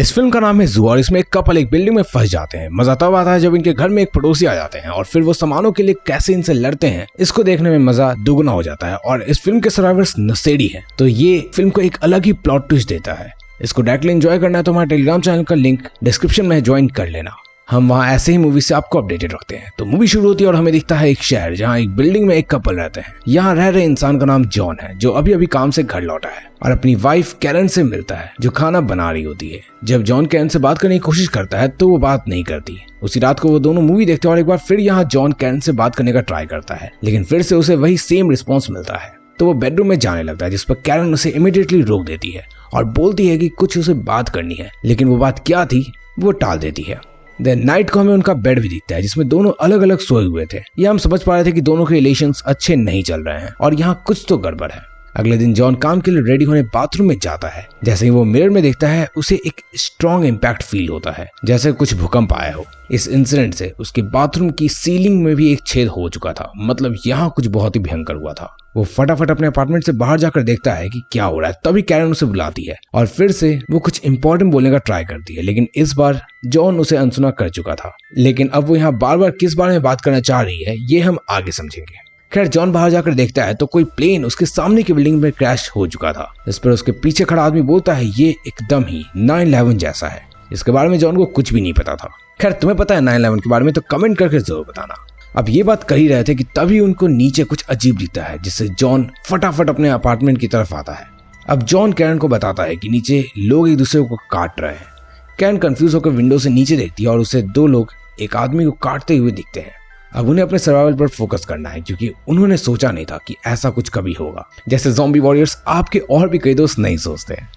इस फिल्म का नाम है जू और इसमें एक कपल एक बिल्डिंग में फंस जाते हैं। मजा तब आता है जब इनके घर में एक पड़ोसी आ जाते हैं और फिर वो सामानों के लिए कैसे इनसे लड़ते हैं। इसको देखने में मजा दुगना हो जाता है और इस फिल्म के सर्वाइवर्स नशेड़ी हैं, तो ये फिल्म को एक अलग ही प्लॉट ट्विस्ट देता है। इसको डायरेक्टली एंजॉय करना है तो हमारे टेलीग्राम चैनल का लिंक डिस्क्रिप्शन में ज्वाइन कर लेना। हम वहाँ ऐसे ही मूवी से आपको अपडेटेड रखते हैं। तो मूवी शुरू होती है और हमें दिखता है एक शहर जहाँ एक बिल्डिंग में एक कपल रहते हैं। यहाँ रह रहे इंसान का नाम जॉन है जो अभी अभी काम से घर लौटा है और अपनी वाइफ कैरन से मिलता है जो खाना बना रही होती है। जब जॉन कैरन से बात करने की कोशिश करता है तो वो बात नहीं करती। उसी रात को वो दोनों मूवी देखते हैं और एक बार फिर यहाँ जॉन कैरन से बात करने का ट्राई करता है, लेकिन फिर से उसे वही सेम रिस्पॉन्स मिलता है। तो वो बेडरूम में जाने लगता है जिस पर कैरन उसे इमीडिएटली रोक देती है और बोलती है कि कुछ उसे बात करनी है, लेकिन वो बात क्या थी वो टाल देती है। देन नाइट को हमें उनका बेड भी दिखता है जिसमें दोनों अलग अलग सोए हुए थे। यह हम समझ पा रहे थे कि दोनों के रिलेशंस अच्छे नहीं चल रहे हैं और यहाँ कुछ तो गड़बड़ है। अगले दिन जॉन काम के लिए रेडी होने बाथरूम में जाता है। जैसे ही वो मिरर में देखता है उसे एक स्ट्रॉन्ग इम्पैक्ट फील होता है, जैसे कुछ भूकंप आया हो। इस इंसिडेंट से उसके बाथरूम की सीलिंग में भी एक छेद हो चुका था, मतलब यहाँ कुछ बहुत ही भयंकर हुआ था। वो फटाफट अपने अपार्टमेंट से बाहर जाकर देखता है कि क्या हो रहा है। तभी कैरन उसे बुलाती है और फिर से वो कुछ इंपॉर्टेंट बोलने का ट्राई करती है, लेकिन इस बार जॉन उसे अनसुना कर चुका था। लेकिन अब वो यहाँ बार बार किस बारे में बात करना चाह रही है ये हम आगे समझेंगे। खैर जॉन बाहर जाकर देखता है तो कोई प्लेन उसके सामने की बिल्डिंग में क्रैश हो चुका था। इस पर उसके पीछे खड़ा आदमी बोलता है ये एकदम ही 9/11 जैसा है। इसके बारे में जॉन को कुछ भी नहीं पता था। खैर तुम्हें पता है 9/11 के बारे में तो कमेंट करके जरूर बताना। अब ये बात कर ही रहे थे कि तभी उनको नीचे कुछ अजीब दिखता है, जिससे जॉन फटाफट अपने अपार्टमेंट की तरफ आता है। अब जॉन कैरन को बताता है कि नीचे लोग एक दूसरे को काट रहे हैं। कैरन कंफ्यूज होकर विंडो से नीचे देखती है और उसे दो लोग एक आदमी को काटते हुए दिखते हैं। अब उन्हें अपने सर्वाइवल पर फोकस करना है क्योंकि उन्होंने सोचा नहीं था कि ऐसा कुछ कभी होगा। जैसे ज़ॉम्बी वॉरियर्स आपके और भी कई दोस्त नहीं सोचते हैं।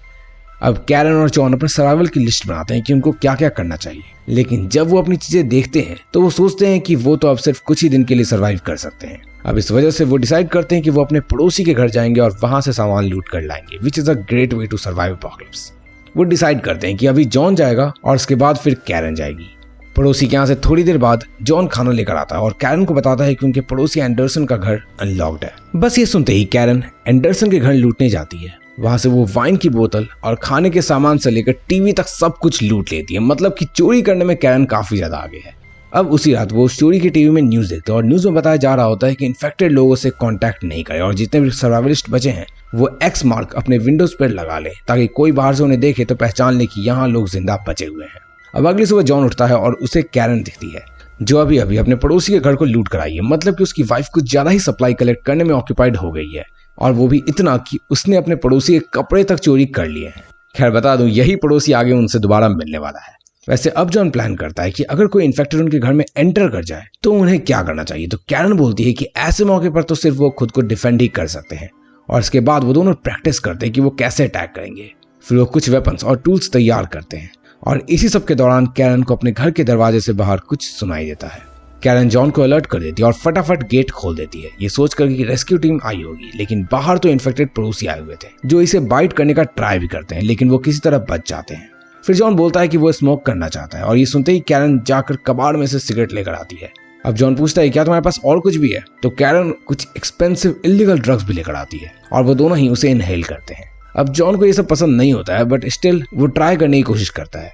अब कैरन और जॉन अपने सर्वाइवल की लिस्ट बनाते हैं कि उनको क्या क्या करना चाहिए, लेकिन जब वो अपनी चीजें देखते हैं तो वो सोचते हैं कि वो तो अब सिर्फ कुछ ही दिन के लिए सर्वाइव कर सकते हैं। अब इस वजह से वो डिसाइड करते हैं कि वो अपने पड़ोसी के घर जाएंगे और वहां से सामान लूट कर लाएंगे, which is a great way to survive apocalypse. वो डिसाइड करते हैं कि अभी जॉन जाएगा और उसके बाद फिर कैरन जाएगी। पड़ोसी के यहाँ से थोड़ी देर बाद जॉन खाना लेकर आता है और कैरन को बताता है कि उनके पड़ोसी एंडरसन का घर अनलॉक्ड है। बस ये सुनते ही कैरन एंडरसन के घर लूटने जाती है। वहां से वो वाइन की बोतल और खाने के सामान से लेकर टीवी तक सब कुछ लूट लेती है। मतलब कि चोरी करने में कैरन काफी ज्यादा आगे है। अब उसी रात वो उस चोरी की टीवी में न्यूज देखते हैं और न्यूज में बताया जा रहा होता है कि इन्फेक्टेड लोगों से कांटेक्ट नहीं करें और जितने भी सर्वाइवलिस्ट बचे हैं वो एक्स मार्क अपने विंडोज पर लगा ले ताकि कोई बाहर से उन्हें देखे तो पहचान ले कि यहाँ लोग जिंदा बचे हुए हैं। अब अगली सुबह जॉन उठता है और उसे कैरन दिखती है जो अभी अभी अपने पड़ोसी के घर को लूट कर आई है। मतलब कि उसकी वाइफ कुछ ज्यादा ही सप्लाई कलेक्ट करने में ऑक्यूपाइड हो गई है और वो भी इतना कि उसने अपने पड़ोसी के कपड़े तक चोरी कर लिए हैं। खैर बता दूं यही पड़ोसी आगे उनसे दोबारा मिलने वाला है। वैसे अब जॉन प्लान करता है कि अगर कोई इन्फेक्टेड उनके घर में एंटर कर जाए तो उन्हें क्या करना चाहिए। तो कैरन बोलती है कि ऐसे मौके पर तो सिर्फ वो खुद को डिफेंड ही कर सकते हैं और इसके बाद वो दोनों प्रैक्टिस करते हैं कि वो कैसे अटैक करेंगे। फिर वो कुछ वेपन्स और टूल्स तैयार करते हैं और इसी सब के दौरान कैरन को अपने घर के दरवाजे से बाहर कुछ सुनाई देता है। कैरन जॉन को अलर्ट कर देती है और फटाफट गेट खोल देती है, ये सोचकर कि रेस्क्यू टीम आई होगी। लेकिन बाहर तो इन्फेक्टेड पड़ोसी आए हुए थे जो इसे बाइट करने का ट्राई भी करते हैं, लेकिन वो किसी तरह बच जाते हैं। फिर जॉन बोलता है कि वो स्मोक करना चाहता है और ये सुनते ही कैरन जाकर कबाड़ में से सिगरेट लेकर आती है। अब जॉन पूछता है क्या तुम्हारे पास और कुछ भी है, तो कैरन कुछ एक्सपेंसिव इलीगल ड्रग्स भी लेकर आती है और वो दोनों ही उसे इनहेल करते हैं। अब जॉन को ये सब पसंद नहीं होता है बट स्टिल वो ट्राई करने की कोशिश करता है।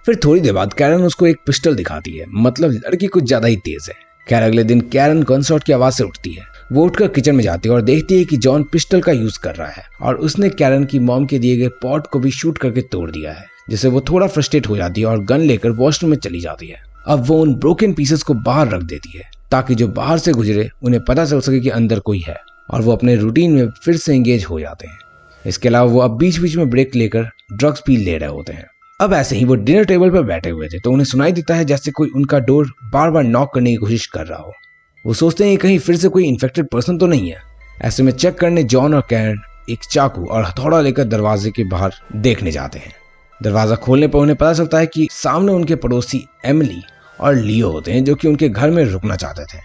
फिर थोड़ी देर बाद कैरन उसको एक पिस्टल दिखाती है, मतलब लड़की कुछ ज्यादा ही तेज है। खैर अगले दिन कैरन गनशॉट की आवाज से उठती है। वो उठकर किचन में जाती है और देखती है कि जॉन पिस्टल का यूज कर रहा है और उसने कैरन की मॉम के दिए गए पॉट को भी शूट करके तोड़ दिया है, जिससे वो थोड़ा फ्रस्ट्रेट हो जाती है और गन लेकर वॉशरूम में चली जाती है। अब वो उन ब्रोकन पीसेस को बाहर रख देती है ताकि जो बाहर से गुजरे उन्हें पता चल सके कि अंदर कोई है और वो अपने रूटीन में फिर से एंगेज हो जाते हैं। इसके अलावा वो अब बीच बीच में ब्रेक लेकर ड्रग्स भी ले रहे होते हैं। अब ऐसे ही वो डिनर टेबल पर बैठे हुए थे तो उन्हें सुनाई देता है जैसे कोई उनका डोर बार बार नॉक करने की कोशिश कर रहा हो। वो सोचते हैं कहीं फिर से कोई इन्फेक्टेड पर्सन तो नहीं है। ऐसे में चेक करने जॉन और कैरन एक चाकू और हथौड़ा लेकर दरवाजे के बाहर देखने जाते हैं। दरवाजा खोलने पर उन्हें पता चलता है कि सामने उनके पड़ोसी एमिली और लियो होते हैं जो कि उनके घर में रुकना चाहते थे।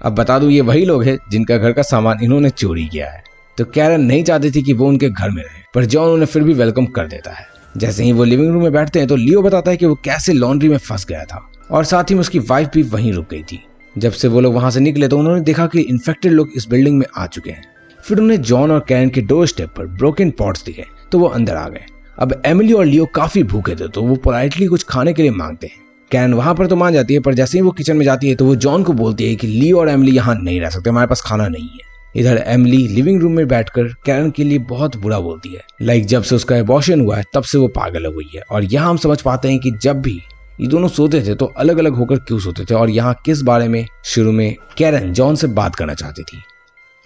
अब बता दूं ये वही लोग हैं जिनका घर का सामान इन्होंने चोरी किया है। तो कैरन नहीं चाहती थी कि वो उनके घर में रहे, पर जॉन उन्हें फिर भी वेलकम कर देता है। जैसे ही वो लिविंग रूम में बैठते हैं तो लियो बताता है कि वो कैसे लॉन्ड्री में फंस गया था और साथ ही में उसकी वाइफ भी वहीं रुक गई थी। जब से वो लोग वहां से निकले तो उन्होंने देखा कि इन्फेक्टेड लोग इस बिल्डिंग में आ चुके हैं। फिर उन्हें जॉन और कैरन के डोर स्टेप पर ब्रोकन पॉट्स दिखे तो वो अंदर आ गए। अब एमिली और लियो काफी भूखे थे तो वो पोलाइटली कुछ खाने के लिए मांगते हैं। कैरन वहां पर तो मान जाती है, पर जैसे ही वो किचन में जाती है तो वो जॉन को बोलती है कि लियो और एमिली यहाँ नहीं रह सकते, हमारे पास खाना नहीं है। इधर एमिली लिविंग रूम में बैठकर कैरन के लिए बहुत बुरा बोलती है। जब से उसका एबॉर्शन हुआ है तब से वो पागल हो गई है। और यहाँ हम समझ पाते हैं कि जब भी ये दोनों सोते थे तो अलग अलग होकर क्यों सोते थे और यहाँ किस बारे में शुरू में कैरन जॉन से बात करना चाहती थी।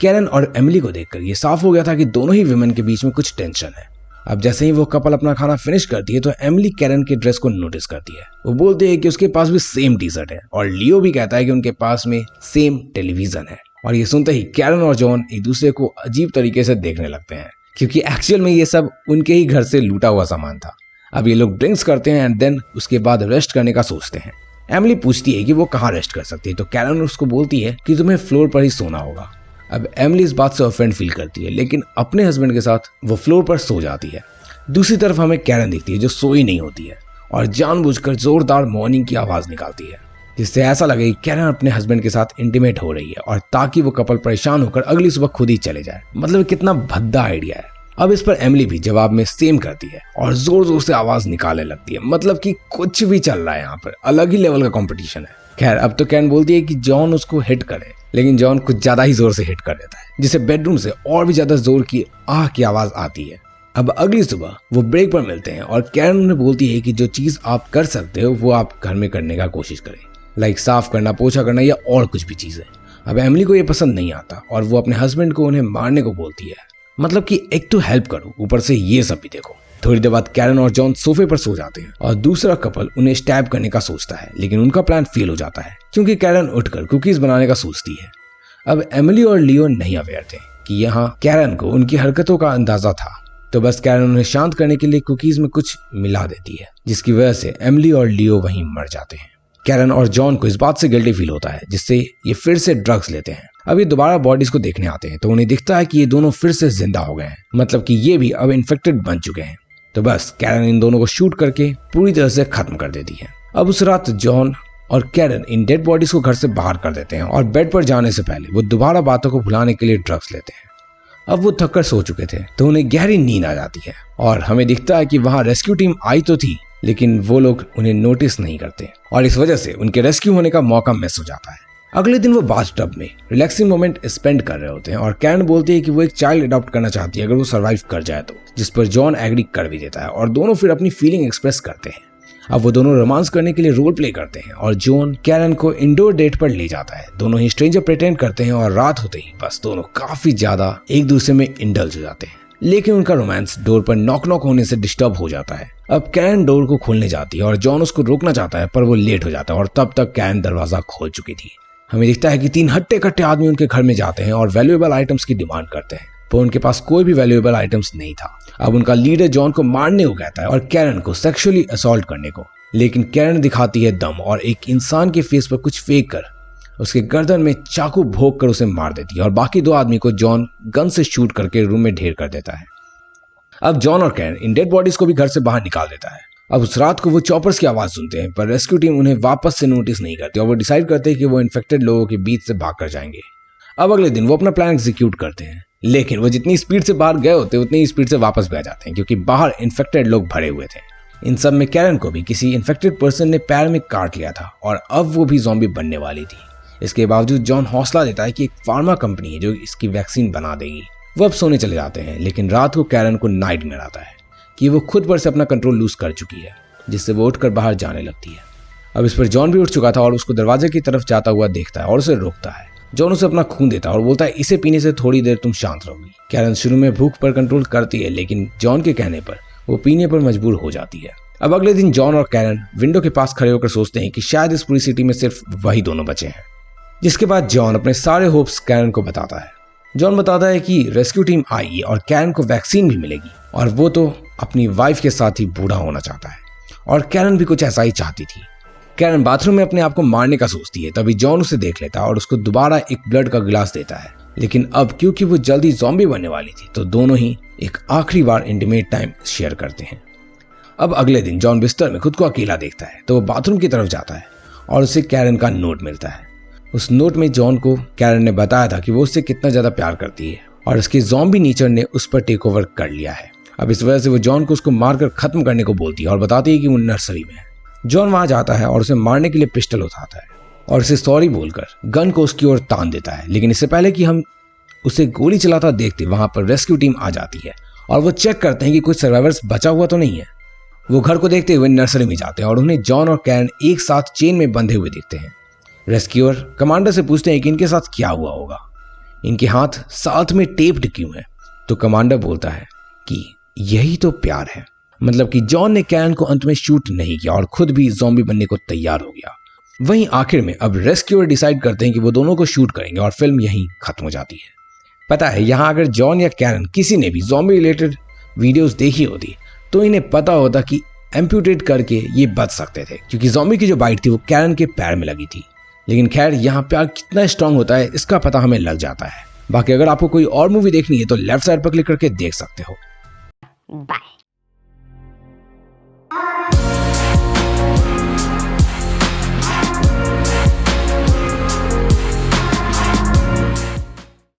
कैरन और एमिली को देखकर ये साफ हो गया था कि दोनों ही विमेन के बीच में कुछ टेंशन है। अब जैसे ही वो कपल अपना खाना फिनिश करती है तो एमिली कैरन के ड्रेस को नोटिस करती है। वो बोलती है कि उसके पास भी सेम टी शर्ट है और लियो भी कहता है कि उनके पास में सेम टेलीविजन है। और ये सुनते ही कैरन और जॉन एक दूसरे को अजीब तरीके से देखने लगते हैं, क्योंकि एक्चुअल में ये सब उनके ही घर से लूटा हुआ सामान था। अब ये लोग ड्रिंक्स करते हैं एंड देन उसके बाद रेस्ट करने का सोचते हैं। एमिली पूछती है कि वो कहाँ रेस्ट कर सकती है तो कैरन उसको बोलती है कि तुम्हें फ्लोर पर ही सोना होगा। अब एमिली इस बात से ऑफेंड फील करती है, लेकिन अपने हस्बैंड के साथ वो फ्लोर पर सो जाती है। दूसरी तरफ हमें कैरन दिखती है जो सोई नहीं होती है और जानबूझकर जोरदार मॉर्निंग की आवाज निकालती है, जिससे ऐसा लगे कि कैरन अपने हस्बैंड के साथ इंटीमेट हो रही है और ताकि वो कपल परेशान होकर अगली सुबह खुद ही चले जाए। मतलब कितना भद्दा आइडिया है। अब इस पर एमिली भी जवाब में सेम करती है और जोर जोर से आवाज निकालने लगती है। मतलब कि कुछ भी चल रहा है यहाँ पर, अलग ही लेवल का कंपटीशन है। खैर अब तो कैरन बोलती है कि जॉन उसको हिट करे, लेकिन जॉन कुछ ज्यादा ही जोर से हिट कर देता है, जिससे बेडरूम से और भी ज्यादा जोर की आह की आवाज आती है। अब अगली सुबह वो ब्रेक पर मिलते हैं और कैरन उन्हें बोलती है कि जो चीज आप कर सकते हो वो आप घर में करने का कोशिश करें, साफ करना, पोछा करना या और कुछ भी चीजें। अब एमिली को ये पसंद नहीं आता और वो अपने हस्बैंड को उन्हें मारने को बोलती है। मतलब कि एक तो हेल्प करो, ऊपर से ये सब भी देखो। थोड़ी देर बाद कैरन और जॉन सोफे पर सो जाते हैं और दूसरा कपल उन्हें स्टैब करने का सोचता है, लेकिन उनका प्लान फेल हो जाता है क्योंकि कैरन उठकर कुकीज बनाने का सोचती है। अब एमिली और लियो नहीं अवेयर थे कि यहाँ कैरन को उनकी हरकतों का अंदाजा था, तो बस कैरन उन्हें शांत करने के लिए कुकीज में कुछ मिला देती है, जिसकी वजह से एमिली और लियो वहीं मर जाते हैं। कैरन और जॉन को इस बात से गिल्टी फील होता है, जिससे ये फिर से ड्रग्स लेते हैं। अब ये दोबारा बॉडीज को देखने आते हैं तो उन्हें दिखता है कि ये दोनों फिर से जिंदा हो गए हैं, मतलब कि ये भी अब इन्फेक्टेड बन चुके हैं। तो बस कैरन इन दोनों को शूट करके पूरी तरह से खत्म कर देती है। अब उस रात जॉन और कैरन इन डेड बॉडीज को घर से बाहर कर देते हैं और बेड पर जाने से पहले वो दोबारा बातों को भुलाने के लिए ड्रग्स लेते हैं। अब वो थककर सो चुके थे तो उन्हें गहरी नींद आ जाती है और हमें दिखता है कि वहां रेस्क्यू टीम आई तो थी, लेकिन वो लोग उन्हें नोटिस नहीं करते और इस वजह से उनके रेस्क्यू होने का मौका मिस हो जाता है। अगले दिन वो बाथटब में रिलैक्सिंग मोमेंट स्पेंड कर रहे होते हैं और कैरन बोलती है कि वो एक चाइल्ड अडॉप्ट करना चाहती है अगर वो सर्वाइव कर जाए तो, जिस पर जॉन एग्री कर भी देता है और दोनों फिर अपनी फीलिंग एक्सप्रेस करते हैं। अब वो दोनों रोमांस करने के लिए रोल प्ले करते हैं और जॉन कैरन को इंडोर डेट पर ले जाता है। दोनों ही स्ट्रेंजर प्रिटेंड करते हैं और रात होते ही बस दोनों काफी ज्यादा एक दूसरे में इंडल्ज हो जाते हैं, लेकिन उनका रोमांस डोर पर नॉक नॉक होने से डिस्टर्ब हो जाता है। अब कैरन डोर को खोलने जाती है और जॉन उसको रोकना चाहता है, पर वो लेट हो जाता है और तब तक कैरन दरवाजा खोल चुकी थी। हमें दिखता है कि 3 हट्टे कट्टे आदमी उनके घर में जाते हैं और वैल्यूएबल आइटम्स की डिमांड करते हैं, पर उनके पास कोई भी वैल्यूएबल आइटम्स नहीं था। अब उनका लीडर जॉन को मारने को कहता है और कैरन को सेक्सुअली असॉल्ट करने को, लेकिन कैरन दिखाती है दम और एक इंसान के फेस पर कुछ फेंक कर उसके गर्दन में चाकू भोंक कर उसे मार देती है और बाकी 2 आदमी को जॉन गन से शूट करके रूम में ढेर कर देता है। अब जॉन और कैरन इन डेड बॉडीज को भी घर से बाहर निकाल देता है। अब उस रात को वो चॉपर्स की आवाज सुनते हैं, पर रेस्क्यू टीम उन्हें वापस से नोटिस नहीं करती और वो डिसाइड करते हैं कि वो इन्फेक्टेड लोगों के बीच से भाग कर जाएंगे। अब अगले दिन वो अपना प्लान एग्जीक्यूट करते हैं, लेकिन वो जितनी स्पीड से बाहर गए होते उतनी ही स्पीड से वापस भी आ जाते हैं, क्योंकि बाहर इन्फेक्टेड लोग भरे हुए थे। इन सब में कैरन को भी किसी इन्फेक्टेड पर्सन ने पैर में काट लिया था और अब वो भी ज़ॉम्बी बनने वाली थी। इसके बावजूद जॉन हौसला देता है कि एक फार्मा कंपनी है जो इसकी वैक्सीन बना देगी। वो अब सोने चले जाते हैं, लेकिन रात को कैरन को नाइटमेयर आता है कि वो खुद पर से अपना कंट्रोल लूज कर चुकी है, जिससे वो उठकर बाहर जाने लगती है। अब इस पर जॉन भी उठ चुका था और उसको दरवाजे की तरफ जाता हुआ देखता है और उसे रोकता है। जॉन उसे अपना खून देता है और बोलता है इसे पीने से थोड़ी देर तुम शांत रहोगी। कैरन शुरू में भूख पर कंट्रोल करती है, लेकिन जॉन के कहने पर वो पीने पर मजबूर हो जाती है। अब अगले दिन जॉन और कैरन विंडो के पास खड़े होकर सोचते हैं कि शायद इस पूरी सिटी में सिर्फ वही दोनों बचे हैं। जिसके बाद जॉन अपने सारे होप्स कैरन को बताता है। जॉन बताता है कि रेस्क्यू टीम आई और कैरन को वैक्सीन भी मिलेगी और वो तो अपनी वाइफ के साथ ही बूढ़ा होना चाहता है और कैरन भी कुछ ऐसा ही चाहती थी। कैरन बाथरूम में अपने आप को मारने का सोचती है, तभी जॉन उसे देख लेता है और उसको दोबारा एक ब्लड का गिलास देता है। लेकिन अब क्योंकि वो जल्दी ज़ॉम्बी बनने वाली थी तो दोनों ही एक आखिरी बार इंटीमेट टाइम शेयर करते हैं। अब अगले दिन जॉन बिस्तर में खुद को अकेला देखता है तो वो बाथरूम की तरफ जाता है और उसे कैरन का नोट मिलता है। उस नोट में जॉन को कैरन ने बताया था कि वो उससे कितना ज्यादा प्यार करती है और उसके ज़ॉम्बी नेचर ने उस पर टेक ओवर कर लिया है अब इस वजह से वो जॉन को उसको मारकर खत्म करने को बोलती है और बताती है कि वो नर्सरी में है। जॉन वहां जाता है और उसे मारने के लिए पिस्टल उठाता है और उसे सॉरी बोलकर गन को उसकी ओर तान देता है। लेकिन इससे पहले कि हम उसे गोली चलाता देखते वहां पर रेस्क्यू टीम आ जाती है और वो चेक करते हैं कि कुछ सर्वाइवर्स बचा हुआ तो नहीं है। वो घर को देखते हुए नर्सरी में जाते हैं और उन्हें जॉन और कैरन एक साथ चेन में बंधे हुए दिखते हैं। रेस्क्यूअर कमांडर से पूछते हैं कि इनके साथ क्या हुआ होगा, इनके हाथ साथ में टेप्ड क्यों है। तो कमांडर बोलता है कि यही तो प्यार है, मतलब कि जॉन ने कैरन को अंत में शूट नहीं किया और खुद भी ज़ॉम्बी बनने को तैयार हो गया। वहीं आखिर में अब रेस्क्यूअर डिसाइड करते हैं कि वो दोनों को शूट करेंगे और फिल्म यहीं खत्म हो जाती है। पता है, यहाँ अगर जॉन या कैरन किसी ने भी ज़ॉम्बी रिलेटेड वीडियोस देखी होती तो इन्हें पता होता कि एम्प्यूटेट करके ये बच सकते थे, क्योंकि ज़ॉम्बी की जो बाइट थी वो कैरन के पैर में लगी थी। लेकिन खैर, यहाँ प्यार कितना स्ट्रांग होता है इसका पता हमें लग जाता है। बाकी अगर आपको कोई और मूवी देखनी है तो लेफ्ट साइड पर क्लिक करके देख सकते हो। बाय।